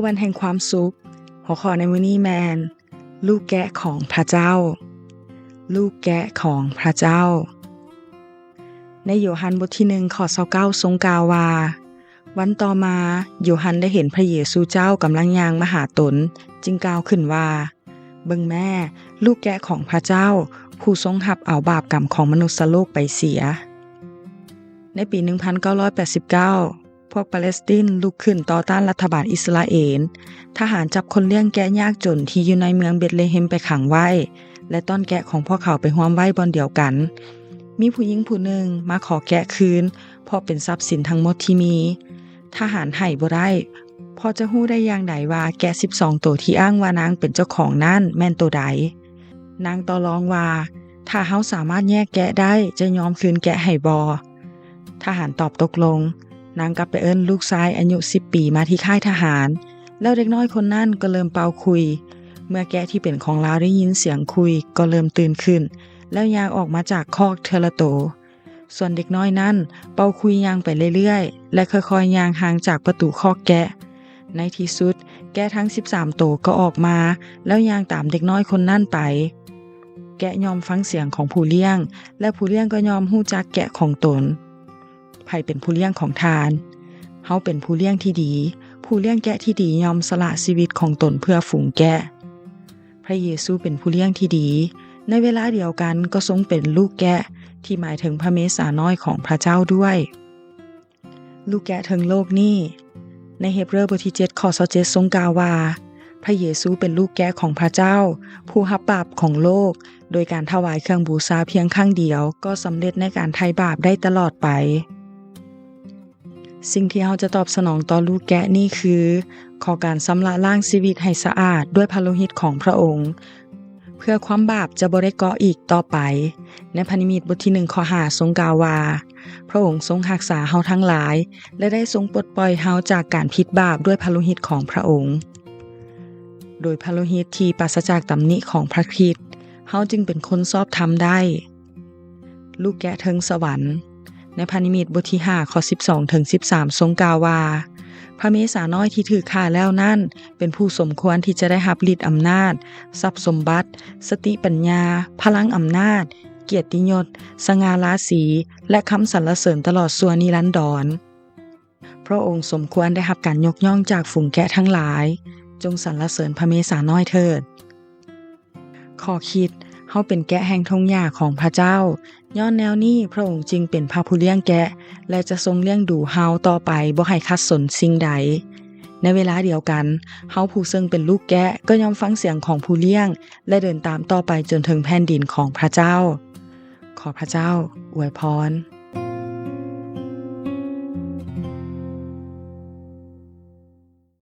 วันแห่งความสุขหัวข้อในมื้อนี้แมนลูกแกะของพระเจ้าลูกแกะของพระเจ้าในโยฮันบทที่1ข้อ29ทรงกล่าวว่าวันต่อมาโยฮันได้เห็นพระเยซูเจ้ากำลังย่างมาหาตนจึงกล่าวขึ้นว่าเบิ่งแม่ลูกแกะของพระเจ้าผู้ทรงรับเอาบาปกรรมของมนุษย์โลกไปเสียในปี 1989 พวกปาเลสไตน์ลุกขึ้นต่อต้านรัฐบาลอิสราเอลทหารจับคนเลี้ยงแกะยากจนที่อยู่ในเมืองเบธเลเฮมไปขังไว้และต้อนแกะของพวกเขาไปร่วมไว้บอนเดียวกันมีผู้หญิงผู้หนึ่งมาขอแกะคืนเพราะเป็นทรัพย์สินทั้งหมดที่มีทหารให้บ่ได้พอจะฮู้ได้อย่างใดว่าแกะ12ตัวที่อ้างว่านางเป็นเจ้าของนั้นแม่นตัวใดนางต่อรองว่าถ้าเฮาสามารถแยกแกะได้จะยอมคืนแกะให้บ่ทหารตอบตกลงนางกลับไปเอิ้นลูกชายอายุ10ปีมาที่ค่ายทหารแล้วเด็กน้อยคนนั้นก็เริ่มเป่าคุยเมื่อแกะที่เป็นของลาวได้ยินเสียงคุยก็เริ่มตื่นขึ้นแล้วย่างออกมาจากคอกเทอละโตส่วนเด็กน้อยนั้นเป่าคุยย่างไปเรื่อยๆและค่อยๆย่างห่างจากประตูคอกแกะในที่สุดแกะทั้ง13ตัวก็ออกมาแล้วย่างตามเด็กน้อยคนนั้นไปแกะยอมฟังเสียงของผู้เลี้ยงและผู้เลี้ยงก็ยอมฮู้จักแกะของตนไผเป็นผู้เลี้ยงของทานเฮาเป็นผู้เลี้ยงที่ดีผู้เลี้ยงแกะที่ดียอมสละชีวิตของตนเพื่อฝูงแกะพระเยซูเป็นผู้เลี้ยงที่ดีในเวลาเดียวกันก็ทรงเป็นลูกแกะที่หมายถึงพระเมสสาน้อยของพระเจ้าด้วยลูกแกะทั้งโลกนี้ในเฮบเรอบทที่7ข้อ27ทรงกล่าวว่าพระเยซูเป็นลูกแกะของพระเจ้าผู้รับบาปของโลกโดยการถวายเครื่องบูชาเพียงครั้งเดียวก็สำเร็จในการไถ่บาปได้ตลอดไปสิ่งที่เราจะตอบสนองต่อลูกแกะนี่คือขอการชำระล้างชีวิตให้สะอาดด้วยพระโลหิตของพระองค์เพื่อความบาปจะบ่ได้ก่ออีกต่อไปในพระนิมิตบทที่1ข้อ5ทรงกล่าวว่าพระองค์ทรงรักษาเฮาทั้งหลายและได้ทรงปลดปล่อยเฮาจากการผิดบาปด้วยพระโลหิตของพระองค์โดยพระโลหิตที่ปราศจากตำหนิของพระคริสต์เฮาจึงเป็นคนชอบธรรมได้ลูกแกะเทิงสวรรค์ในพระนิมิตบทที่5ข้อ12ถึง13ทรงกล่าวว่าพระเมสสาน้อยที่ถือฆ่าแล้วนั่นเป็นผู้สมควรที่จะได้รับฤทธิ์อำนาจทรัพย์สมบัติสติปัญญาพลังอำนาจเกียรติยศสง่าราศีและคำสรรเสริญตลอดชั่วนิรันดรพระองค์สมควรได้รับการยกย่องจากฝูงแกะทั้งหลายจงสรรเสริญพระเมสสาน้อยเถิดข้อคิดเฮาเป็นแกะแห่งทงหญ้าของพระเจ้าย้อนแนวนี้พระองค์จึงเป็นพระผู้เลี้ยงแกะและจะทรงเลี้ยงดูเฮาต่อไปบ่ให้ขัดสนสิ่งใดในเวลาเดียวกันเฮาผู้ซึ่งเป็นลูกแกะก็ยอมฟังเสียงของผู้เลี้ยงและเดินตามต่อไปจนถึงแผ่นดินของพระเจ้าขอพระเจ้าอวยพร